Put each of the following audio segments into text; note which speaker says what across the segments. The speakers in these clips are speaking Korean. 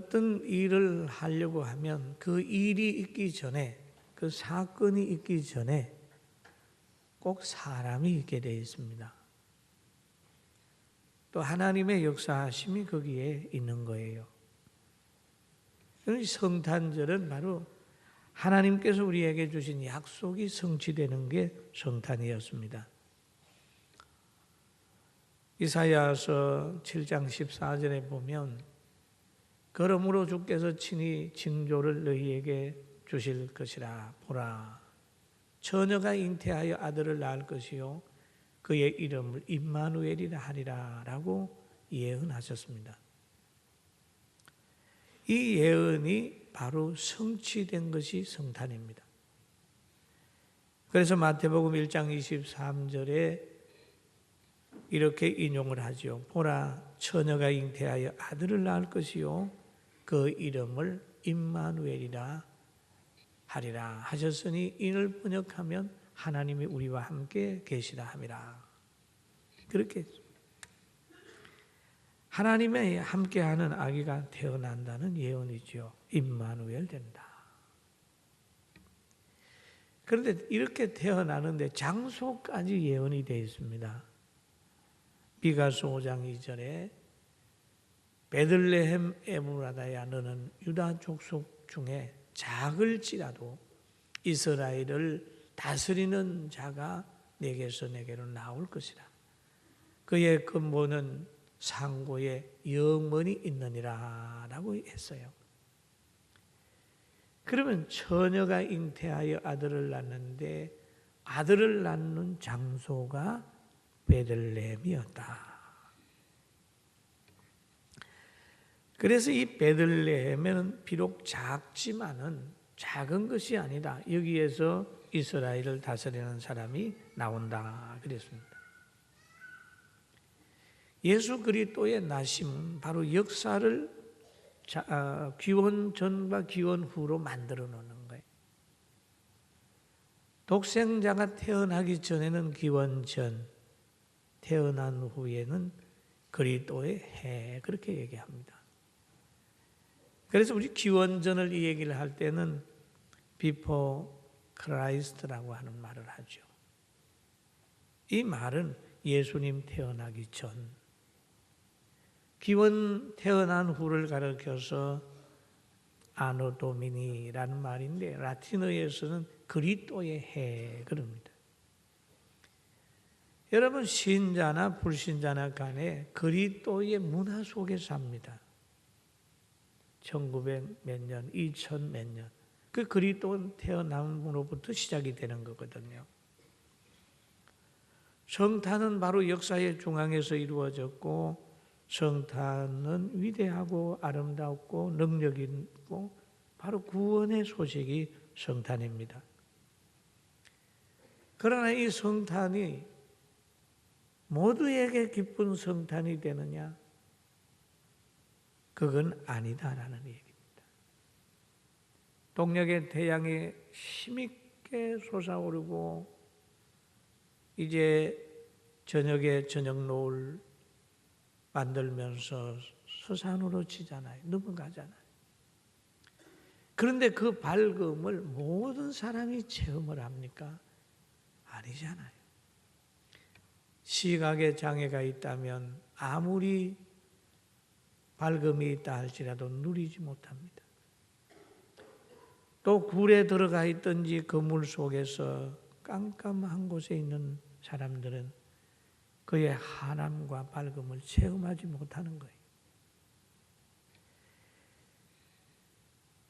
Speaker 1: 어떤 일을 하려고 하면 그 일이 있기 전에, 그 사건이 있기 전에 꼭 사람이 있게 되어 있습니다. 또 하나님의 역사하심이 거기에 있는 거예요. 성탄절은 바로 하나님께서 우리에게 주신 약속이 성취되는 게 성탄이었습니다. 이사야서 7장 14절에 보면 그러므로 주께서 친히 징조를 너희에게 주실 것이라. 보라, 처녀가 잉태하여 아들을 낳을 것이요 그의 이름을 임마누엘이라 하리라 라고 예언하셨습니다. 이 예언이 바로 성취된 것이 성탄입니다. 그래서 마태복음 1장 23절에 이렇게 인용을 하죠. 보라, 처녀가 잉태하여 아들을 낳을 것이요 그 이름을 임마누엘이라 하리라 하셨으니 이를 번역하면 하나님이 우리와 함께 계시다 함이라. 그렇게 하나님의 함께하는 아기가 태어난다는 예언이죠. 임마누엘 된다. 그런데 이렇게 태어나는데 장소까지 예언이 되어 있습니다. 미가서 5장 2절에 베들레헴 에브라다야 너는 유다 족속 중에 작을지라도 이스라엘을 다스리는 자가 내게서 내게로 나올 것이라. 그의 근본은 상고에 영원히 있느니라 라고 했어요. 그러면 처녀가 잉태하여 아들을 낳는데 아들을 낳는 장소가 베들레헴이었다. 그래서 이 베들레헴에는 비록 작지만은 작은 것이 아니다. 여기에서 이스라엘을 다스리는 사람이 나온다. 그랬습니다. 예수 그리스도의 나심은 바로 역사를 기원 전과 기원 후로 만들어 놓는 거예요. 독생자가 태어나기 전에는 기원 전, 태어난 후에는 그리스도의 해, 그렇게 얘기합니다. 그래서 우리 기원전을 이 얘기를 할 때는 before Christ라고 하는 말을 하죠. 이 말은 예수님 태어나기 전, 기원 태어난 후를 가리켜서 아노 도미니라는 말인데 라틴어에서는 그리스도의 해 그럽니다. 여러분 신자나 불신자나 간에 그리스도의 문화 속에 삽니다. 1900 몇 년, 2000 몇 년. 그 그리스도는 태어남으로부터 시작이 되는 거거든요. 성탄은 바로 역사의 중앙에서 이루어졌고 성탄은 위대하고 아름답고 능력 있고 바로 구원의 소식이 성탄입니다. 그러나 이 성탄이 모두에게 기쁜 성탄이 되느냐? 그건 아니다라는 얘기입니다. 동력의 태양이 힘있게 솟아오르고 이제 저녁에 저녁 노을 만들면서 서산으로 치잖아요. 넘어가잖아요. 그런데 그 밝음을 모든 사람이 체험을 합니까? 아니잖아요. 시각에 장애가 있다면 아무리 밝음이 있다 할지라도 누리지 못합니다. 또 굴에 들어가 있든지 그물 속에서 깜깜한 곳에 있는 사람들은 그의 환함과 밝음을 체험하지 못하는 거예요.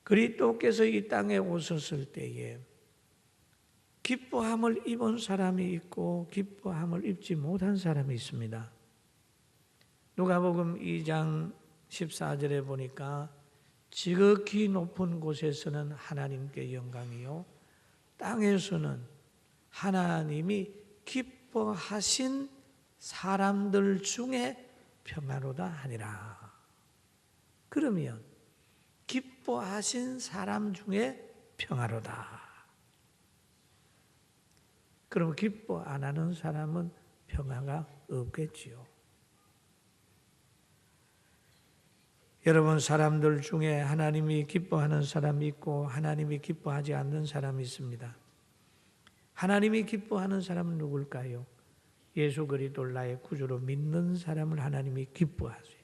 Speaker 1: 그리스도께서 이 땅에 오셨을 때에 기뻐함을 입은 사람이 있고 기뻐함을 입지 못한 사람이 있습니다. 누가복음 2장 14절에 보니까 지극히 높은 곳에서는 하나님께 영광이요 땅에서는 하나님이 기뻐하신 사람들 중에 평화로다 하니라. 그러면 기뻐하신 사람 중에 평화로다. 그럼 기뻐 안 하는 사람은 평화가 없겠지요. 여러분, 사람들 중에 하나님이 기뻐하는 사람이 있고 하나님이 기뻐하지 않는 사람이 있습니다. 하나님이 기뻐하는 사람은 누굴까요? 예수 그리스도를 나의 구주로 믿는 사람을 하나님이 기뻐하세요.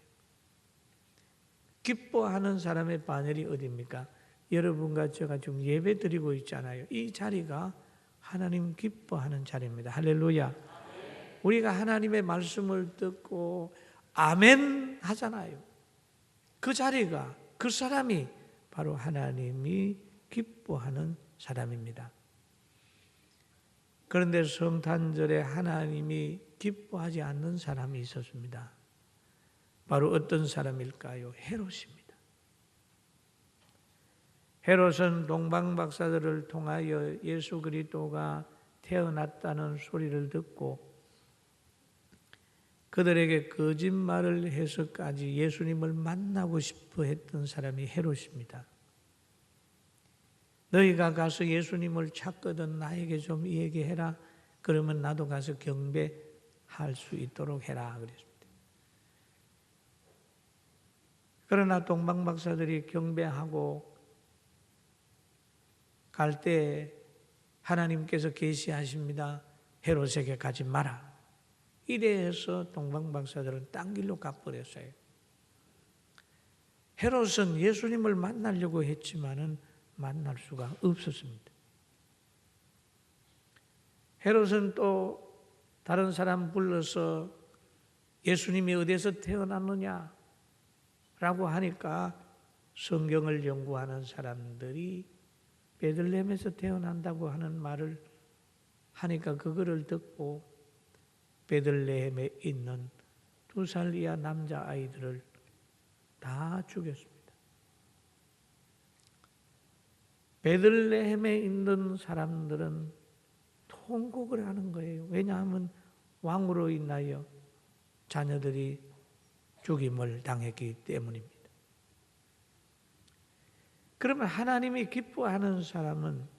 Speaker 1: 기뻐하는 사람의 반열이 어디입니까? 여러분과 제가 지금 예배 드리고 있잖아요. 이 자리가 하나님 기뻐하는 자리입니다. 할렐루야. 우리가 하나님의 말씀을 듣고 아멘 하잖아요. 그 자리가, 그 사람이 바로 하나님이 기뻐하는 사람입니다. 그런데 성탄절에 하나님이 기뻐하지 않는 사람이 있었습니다. 바로 어떤 사람일까요? 헤롯입니다. 헤롯은 동방박사들을 통하여 예수 그리스도가 태어났다는 소리를 듣고 그들에게 거짓말을 해서까지 예수님을 만나고 싶어 했던 사람이 헤롯입니다. 너희가 가서 예수님을 찾거든 나에게 좀 얘기해라. 그러면 나도 가서 경배할 수 있도록 해라. 그랬습니다. 그러나 동방박사들이 경배하고 갈 때 하나님께서 계시하십니다. 헤롯에게 가지 마라. 이래서 동방박사들은 딴 길로 가버렸어요. 헤롯은 예수님을 만나려고 했지만은 만날 수가 없었습니다. 헤롯은 또 다른 사람 불러서 예수님이 어디서 태어났느냐 라고 하니까 성경을 연구하는 사람들이 베들레헴에서 태어난다고 하는 말을 하니까 그거를 듣고 베들레헴에 있는 2살 이하 남자아이들을 다 죽였습니다. 베들레헴에 있는 사람들은 통곡을 하는 거예요. 왜냐하면 왕으로 인하여 자녀들이 죽임을 당했기 때문입니다. 그러면 하나님이 기뻐하는 사람은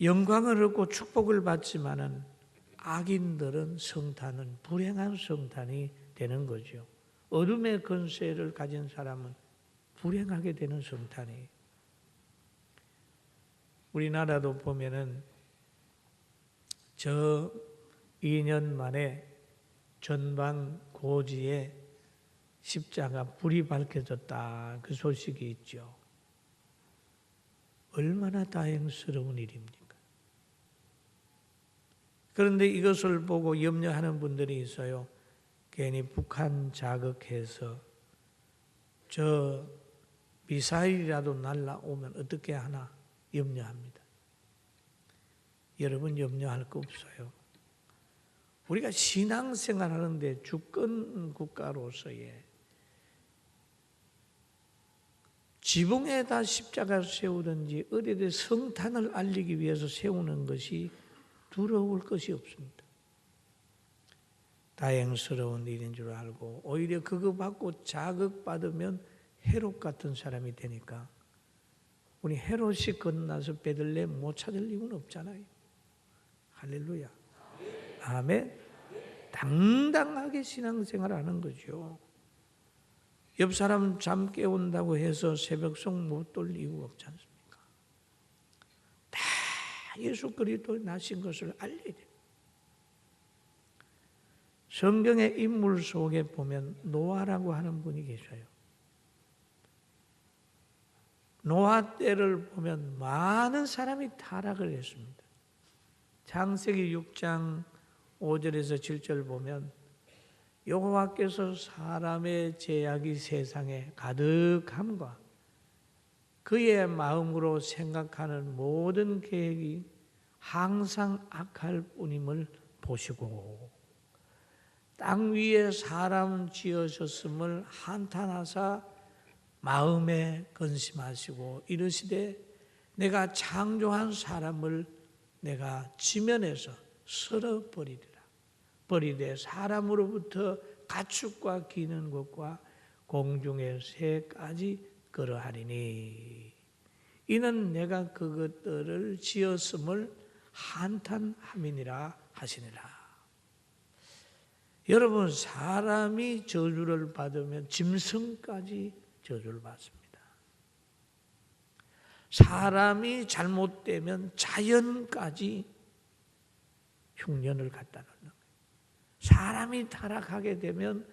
Speaker 1: 영광을 얻고 축복을 받지만은 악인들은 성탄은 불행한 성탄이 되는 거죠. 어둠의 권세를 가진 사람은 불행하게 되는 성탄이에요. 우리나라도 보면은 저 2년 만에 전방 고지에 십자가 불이 밝혀졌다. 그 소식이 있죠. 얼마나 다행스러운 일입니까? 그런데 이것을 보고 염려하는 분들이 있어요. 괜히 북한 자극해서 저 미사일이라도 날라오면 어떻게 하나 염려합니다. 여러분 염려할 거 없어요. 우리가 신앙생활 하는데 주권 국가로서의 지붕에다 십자가를 세우든지 어디에 성탄을 알리기 위해서 세우는 것이 두려울 것이 없습니다. 다행스러운 일인 줄 알고 오히려 그거 받고 자극받으면 헤롯 같은 사람이 되니까 우리 헤롯이 건너서 베들레헴 못 찾을 이유는 없잖아요. 할렐루야. 아멘. 당당하게 신앙생활 하는 거죠. 옆 사람 잠 깨운다고 해서 새벽송 못 돌 이유 없지 않습니까? 다 예수 그리스도 나신 것을 알려야 돼요. 성경의 인물 속에 보면 노아라고 하는 분이 계셔요. 노아 때를 보면 많은 사람이 타락을 했습니다. 창세기 6장 5절에서 7절 보면 여호와께서 사람의 죄악이 세상에 가득함과 그의 마음으로 생각하는 모든 계획이 항상 악할 뿐임을 보시고 땅 위에 사람 지으셨음을 한탄하사 마음에 근심하시고 이르시되 내가 창조한 사람을 내가 지면에서 쓸어버리리라. 버리되 사람으로부터 가축과 기는 것과 공중의 새까지 그러하리니 이는 내가 그것들을 지었음을 한탄함이니라 하시니라. 여러분, 사람이 저주를 받으면 짐승까지 저주를 받습니다. 사람이 잘못되면 자연까지 흉년을 갖다 놓는 거예요. 사람이 타락하게 되면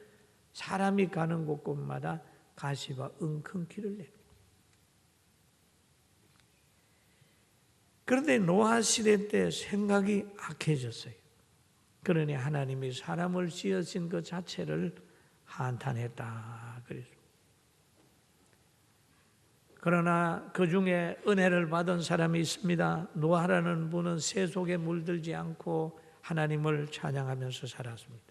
Speaker 1: 사람이 가는 곳곳마다 가시와 웅큼기를 냅니다. 그런데 노아 시대 때 생각이 악해졌어요. 그러니 하나님이 사람을 지으신 것 자체를 한탄했다 그랬습니다. 그러나 그 중에 은혜를 받은 사람이 있습니다. 노아라는 분은 새 속에 물들지 않고 하나님을 찬양하면서 살았습니다.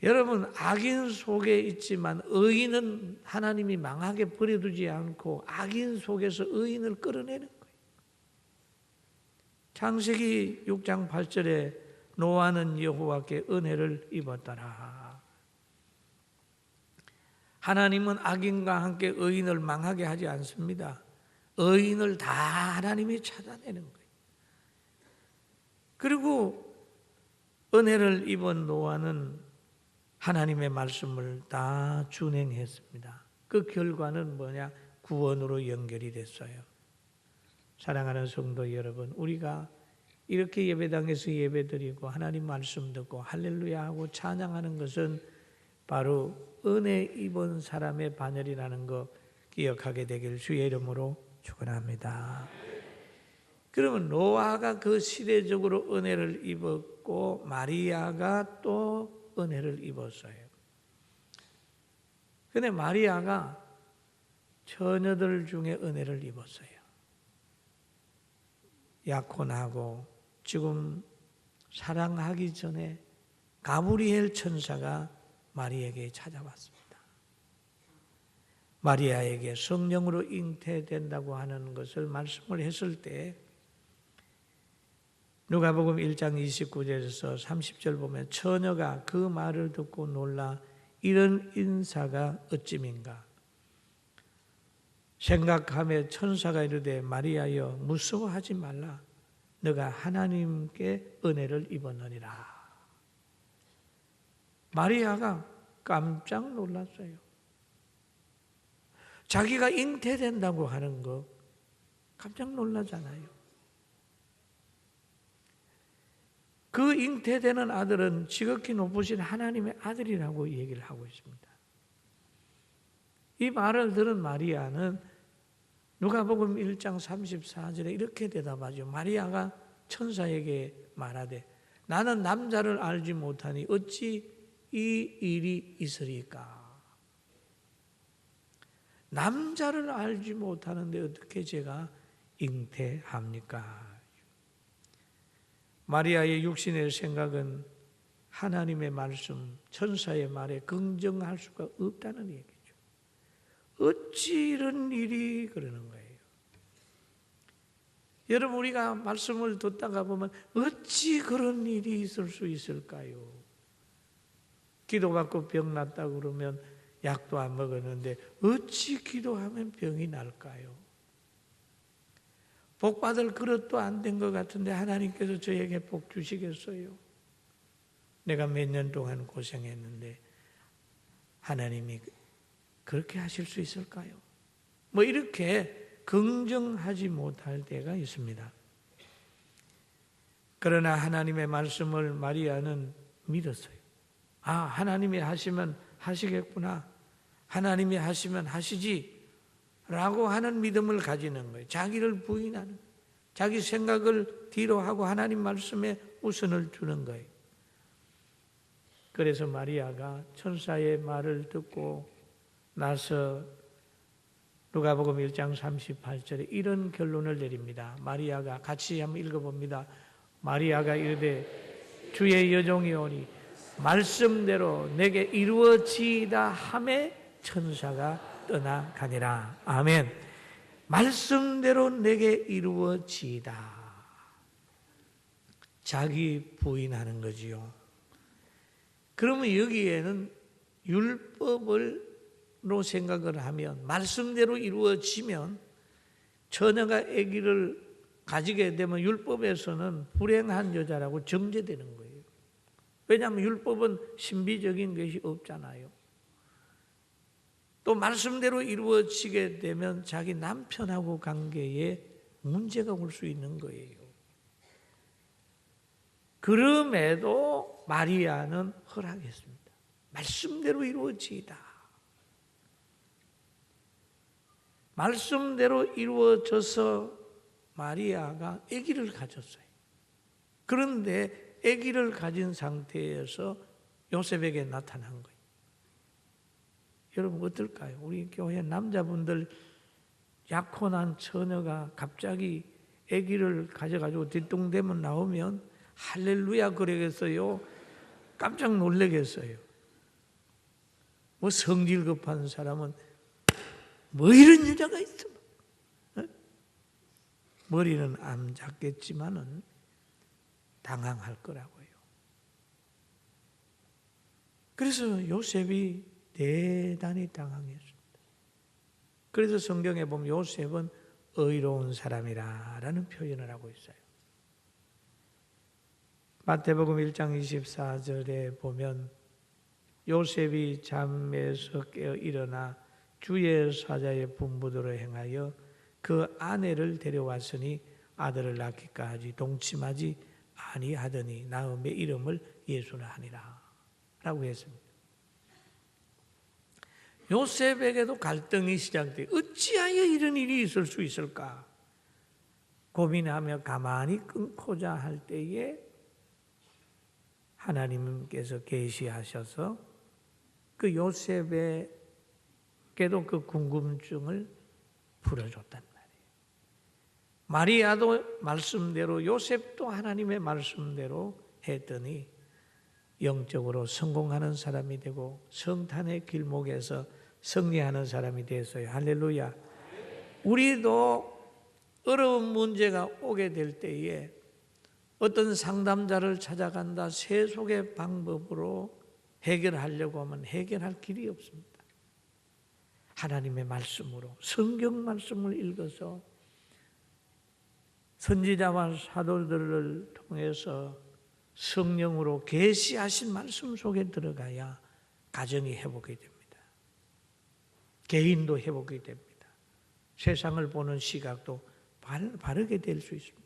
Speaker 1: 여러분, 악인 속에 있지만 의인은 하나님이 망하게 버려두지 않고 악인 속에서 의인을 끌어내는 거예요. 창세기 6장 8절에 노아는 여호와께 은혜를 입었더라. 하나님은 악인과 함께 의인을 망하게 하지 않습니다. 의인을 다 하나님이 찾아내는 거예요. 그리고 은혜를 입은 노아는 하나님의 말씀을 다 준행했습니다. 그 결과는 뭐냐? 구원으로 연결이 됐어요. 사랑하는 성도 여러분, 우리가 이렇게 예배당에서 예배드리고 하나님 말씀 듣고 할렐루야 하고 찬양하는 것은 바로 은혜 입은 사람의 반열이라는 거 기억하게 되길 주의 이름으로 축원합니다. 그러면 노아가 그 시대적으로 은혜를 입었고 마리아가 또 은혜를 입었어요. 그런데 마리아가 처녀들 중에 은혜를 입었어요. 약혼하고 지금 사랑하기 전에 가브리엘 천사가 마리아에게 찾아왔습니다. 마리아에게 성령으로 잉태된다고 하는 것을 말씀을 했을 때 누가복음 1장 29절에서 30절 보면 처녀가 그 말을 듣고 놀라 이런 인사가 어찌민가 생각하며 천사가 이르되 마리아여 무서워하지 말라 너가 하나님께 은혜를 입었느니라. 마리아가 깜짝 놀랐어요. 자기가 잉태된다고 하는 거 깜짝 놀라잖아요. 그 잉태되는 아들은 지극히 높으신 하나님의 아들이라고 얘기를 하고 있습니다. 이 말을 들은 마리아는 누가복음 1장 34절에 이렇게 대답하죠. 마리아가 천사에게 말하되 나는 남자를 알지 못하니 어찌 이 일이 있으리까? 남자를 알지 못하는데 어떻게 제가 잉태합니까? 마리아의 육신의 생각은 하나님의 말씀, 천사의 말에 긍정할 수가 없다는 얘기죠. 어찌 이런 일이 그러는 거예요. 여러분, 우리가 말씀을 듣다가 보면 어찌 그런 일이 있을 수 있을까요? 기도받고 병 났다고 그러면 약도 안 먹었는데 어찌 기도하면 병이 날까요? 복 받을 그릇도 안 된 것 같은데 하나님께서 저에게 복 주시겠어요? 내가 몇 년 동안 고생했는데 하나님이 그렇게 하실 수 있을까요? 뭐 이렇게 긍정하지 못할 때가 있습니다. 그러나 하나님의 말씀을 마리아는 믿었어요. 아, 하나님이 하시면 하시겠구나. 하나님이 하시면 하시지. 라고 하는 믿음을 가지는 거예요. 자기를 부인하는, 자기 생각을 뒤로 하고 하나님 말씀에 우선을 두는 거예요. 그래서 마리아가 천사의 말을 듣고 나서 누가복음 1장 38절에 이런 결론을 내립니다. 마리아가 같이 한번 읽어봅니다. 마리아가 이르되 주의 여종이 오니 말씀대로 내게 이루어지이다 하매 천사가 떠나가니라. 아멘. 말씀대로 내게 이루어지이다. 자기 부인하는 거지요. 그러면 여기에는 율법으로 생각을 하면 말씀대로 이루어지면 처녀가 아기를 가지게 되면 율법에서는 불행한 여자라고 정죄되는 거예요. 왜냐하면 율법은 신비적인 것이 없잖아요. 또 말씀대로 이루어지게 되면 자기 남편하고 관계에 문제가 올 수 있는 거예요. 그럼에도 마리아는 허락했습니다. 말씀대로 이루어지이다. 말씀대로 이루어져서 마리아가 아기를 가졌어요. 그런데 아기를 가진 상태에서 요셉에게 나타난 거예요. 여러분 어떨까요? 우리 교회 남자분들 약혼한 처녀가 갑자기 아기를 가져가지고 뒤뚱대면 나오면 할렐루야 그러겠어요? 깜짝 놀라겠어요? 뭐 성질 급한 사람은 뭐 이런 여자가 있어? 머리는 안 잡겠지만은 당황할 거라고요. 그래서 요셉이 대단히 당황했습니다. 그래서 성경에 보면 요셉은 의로운 사람이라는 표현을 하고 있어요. 마태복음 1장 24절에 보면 요셉이 잠에서 깨어 일어나 주의 사자의 분부대로 행하여 그 아내를 데려왔으니 아들을 낳기까지 동침하지 아니하더니 나음의 이름을 예수라 하니라 라고 했습니다. 요셉에게도 갈등이 시작돼 어찌하여 이런 일이 있을 수 있을까 고민하며 가만히 끊고자 할 때에 하나님께서 계시하셔서 그 요셉에게도 그 궁금증을 풀어줬단 말이에요. 마리아도 말씀대로 요셉도 하나님의 말씀대로 했더니 영적으로 성공하는 사람이 되고 성탄의 길목에서 승리하는 사람이 됐어요. 할렐루야. 우리도 어려운 문제가 오게 될 때에 어떤 상담자를 찾아간다 세속의 방법으로 해결하려고 하면 해결할 길이 없습니다. 하나님의 말씀으로 성경 말씀을 읽어서 선지자와 사도들을 통해서 성령으로 계시하신 말씀 속에 들어가야 가정이 회복이 됩니다. 개인도 회복이 됩니다. 세상을 보는 시각도 바르게 될 수 있습니다.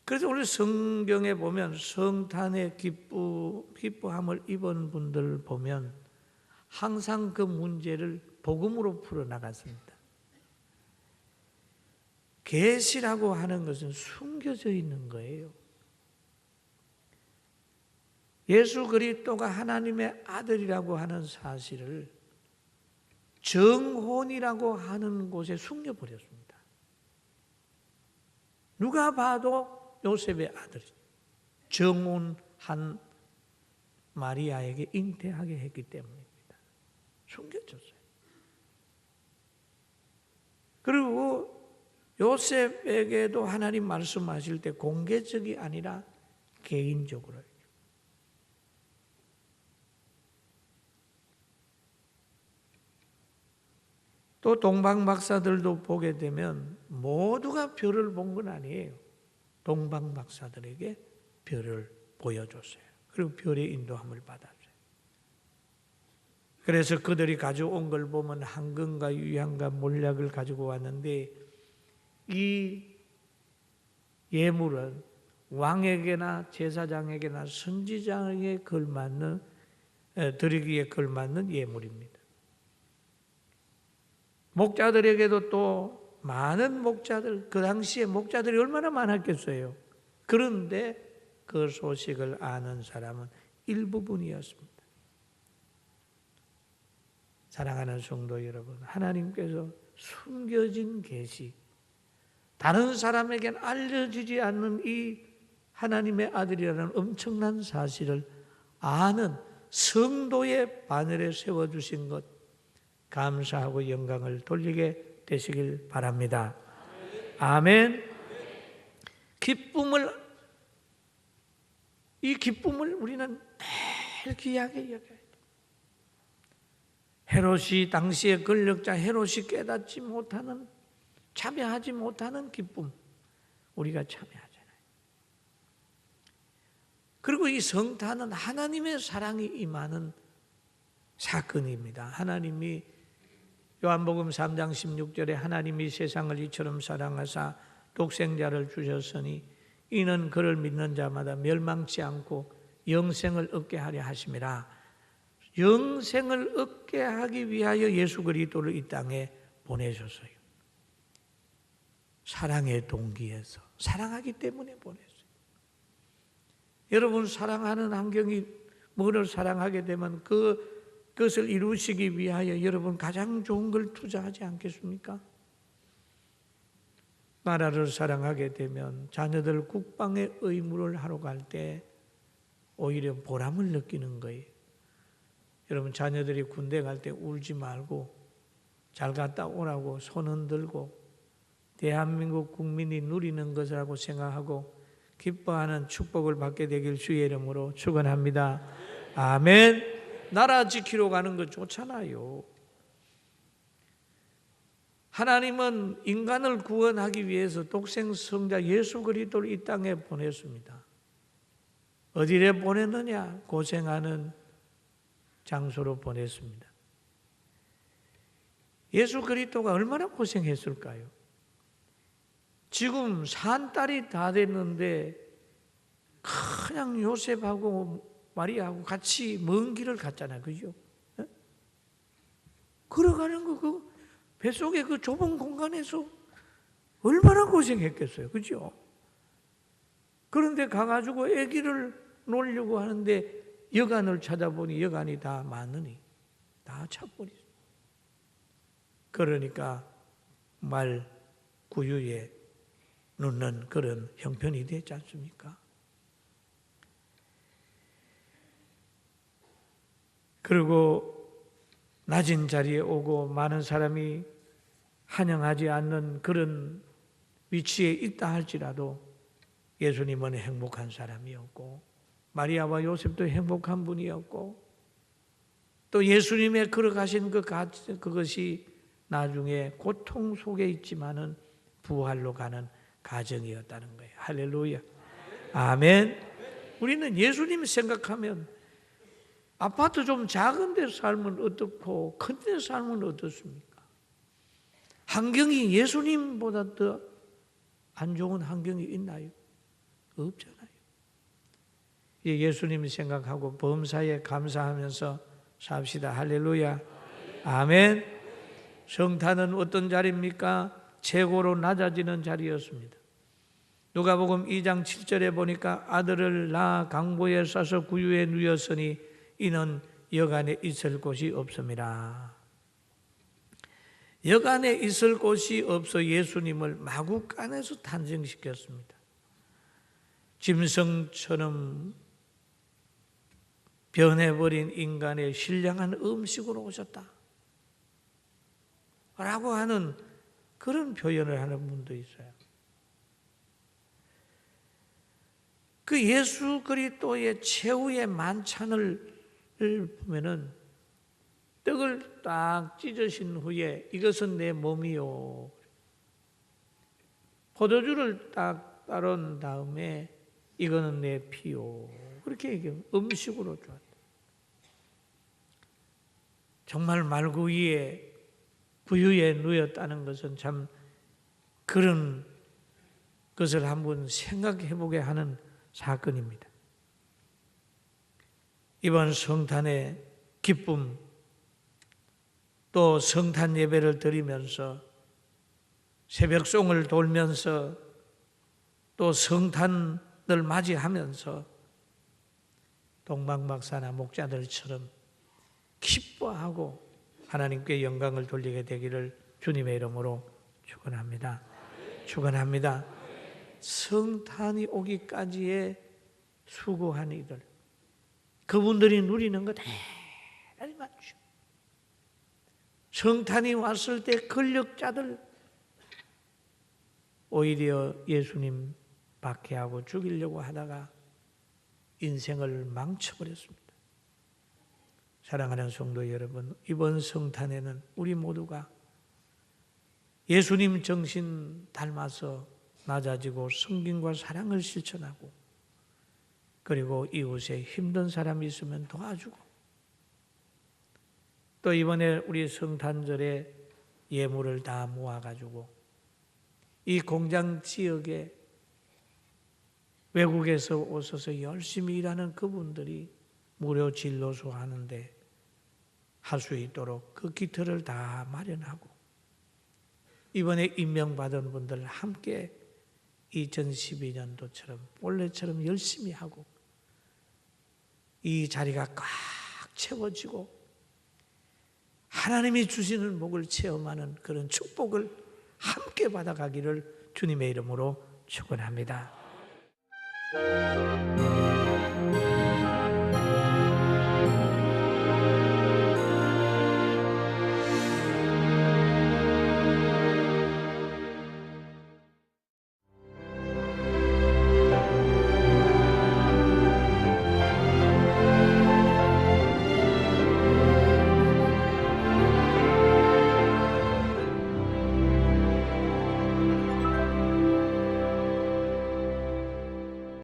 Speaker 1: 그래서 오늘 성경에 보면 성탄의 기뻐함을 입은 분들 보면 항상 그 문제를 복음으로 풀어나갔습니다. 계시라고 하는 것은 숨겨져 있는 거예요. 예수 그리스도가 하나님의 아들이라고 하는 사실을 정혼이라고 하는 곳에 숨겨버렸습니다. 누가 봐도 요셉의 아들이 정혼한 마리아에게 잉태하게 했기 때문입니다. 숨겨졌어요. 그리고 요셉에게도 하나님 말씀하실 때 공개적이 아니라 개인적으로 또 동방 박사들도 보게 되면 모두가 별을 본 건 아니에요. 동방 박사들에게 별을 보여줬어요. 그리고 별의 인도함을 받았어요. 그래서 그들이 가져온 걸 보면 황금과 유향과 몰약을 가지고 왔는데 이 예물은 왕에게나 제사장에게나 선지자에게 걸맞는 드리기에 걸맞는 예물입니다. 목자들에게도 또 많은 목자들, 그 당시에 목자들이 얼마나 많았겠어요. 그런데 그 소식을 아는 사람은 일부분이었습니다. 사랑하는 성도 여러분, 하나님께서 숨겨진 계시, 다른 사람에겐 알려지지 않는 이 하나님의 아들이라는 엄청난 사실을 아는 성도의 바늘에 세워주신 것 감사하고 영광을 돌리게 되시길 바랍니다. 아멘. 이 기쁨을 우리는 매일 귀하게 여겨야 돼요. 헤롯이 당시의 권력자 헤롯이 깨닫지 못하는 참여하지 못하는 기쁨 우리가 참여하잖아요. 그리고 이 성탄은 하나님의 사랑이 임하는 사건입니다. 하나님이 요한복음 3장 16절에 하나님이 세상을 이처럼 사랑하사 독생자를 주셨으니 이는 그를 믿는 자마다 멸망치 않고 영생을 얻게 하려 하심이라. 영생을 얻게 하기 위하여 예수 그리스도를 이 땅에 보내셨어요. 사랑의 동기에서 사랑하기 때문에 보냈어요. 여러분 사랑하는 환경이 뭐를 사랑하게 되면 그것을 이루시기 위하여 여러분 가장 좋은 걸 투자하지 않겠습니까? 나라를 사랑하게 되면 자녀들 국방의 의무를 하러 갈 때 오히려 보람을 느끼는 거예요. 여러분 자녀들이 군대 갈 때 울지 말고 잘 갔다 오라고 손 흔들고 대한민국 국민이 누리는 것이라고 생각하고 기뻐하는 축복을 받게 되길 주의 이름으로 축원합니다. 아멘. 나라 지키러 가는 거 좋잖아요. 하나님은 인간을 구원하기 위해서 독생 성자 예수 그리스도를 이 땅에 보냈습니다. 어디에 보냈느냐? 고생하는 장소로 보냈습니다. 예수 그리스도가 얼마나 고생했을까요? 지금 산 딸이 다 됐는데 그냥 요셉하고 마리아하고 같이 먼 길을 갔잖아요. 그죠? 걸어가는 거 그 뱃속에 그 좁은 공간에서 얼마나 고생했겠어요. 그죠? 그런데 가가지고 아기를 놓으려고 하는데 여간을 찾아보니 여간이 다 많으니 다 차버렸어요. 그러니까 말 구유에 놓는 그런 형편이 되지 않습니까? 그리고 낮은 자리에 오고 많은 사람이 환영하지 않는 그런 위치에 있다 할지라도 예수님은 행복한 사람이었고 마리아와 요셉도 행복한 분이었고 또 예수님의 걸어가신 그것이 나중에 고통 속에 있지만은 부활로 가는 가정이었다는 거예요. 할렐루야. 아멘. 우리는 예수님 생각하면 아파트 좀 작은 데 살면 어떻고 큰 데 살면 어떻습니까? 환경이 예수님보다 더 안 좋은 환경이 있나요? 없잖아요. 예수님 생각하고 범사에 감사하면서 삽시다. 할렐루야. 아멘. 성탄은 어떤 자리입니까? 최고로 낮아지는 자리였습니다. 누가복음 2장 7절에 보니까 아들을 낳아 강보에 싸서 구유에 누였으니 이는 여간에 있을 곳이 없습니다. 여간에 있을 곳이 없어 예수님을 마구간에서 탄생시켰습니다. 짐승처럼 변해버린 인간의 신령한 음식으로 오셨다 라고 하는 그런 표현을 하는 분도 있어요. 그 예수 그리스도의 최후의 만찬을 보면은 떡을 딱 찢으신 후에 이것은 내 몸이요. 포도주를 딱 따른 다음에 이거는 내 피요. 그렇게 얘기해요. 음식으로 줬다. 정말 말구이에 구유에 누였다는 것은 참 그런 것을 한번 생각해 보게 하는 사건입니다. 이번 성탄의 기쁨 또 성탄 예배를 드리면서 새벽송을 돌면서 또 성탄을 맞이하면서 동방박사나 목자들처럼 기뻐하고 하나님께 영광을 돌리게 되기를 주님의 이름으로 축원합니다. 축원합니다. 성탄이 오기까지의 수고한 이들 그분들이 누리는 거 대단히 많죠. 성탄이 왔을 때 권력자들 오히려 예수님 박해하고 죽이려고 하다가 인생을 망쳐버렸습니다. 사랑하는 성도 여러분, 이번 성탄에는 우리 모두가 예수님 정신 닮아서 낮아지고 성김과 사랑을 실천하고 그리고 이웃에 힘든 사람이 있으면 도와주고, 또 이번에 우리 성탄절에 예물을 다 모아가지고 이 공장 지역에 외국에서 오셔서 열심히 일하는 그분들이 무료 진료소 하는데 할 수 있도록 그 기틀을 다 마련하고, 이번에 임명받은 분들 함께 2012년도처럼 원래처럼 열심히 하고 이 자리가 꽉 채워지고 하나님이 주시는 복을 체험하는 그런 축복을 함께 받아가기를 주님의 이름으로 축원합니다.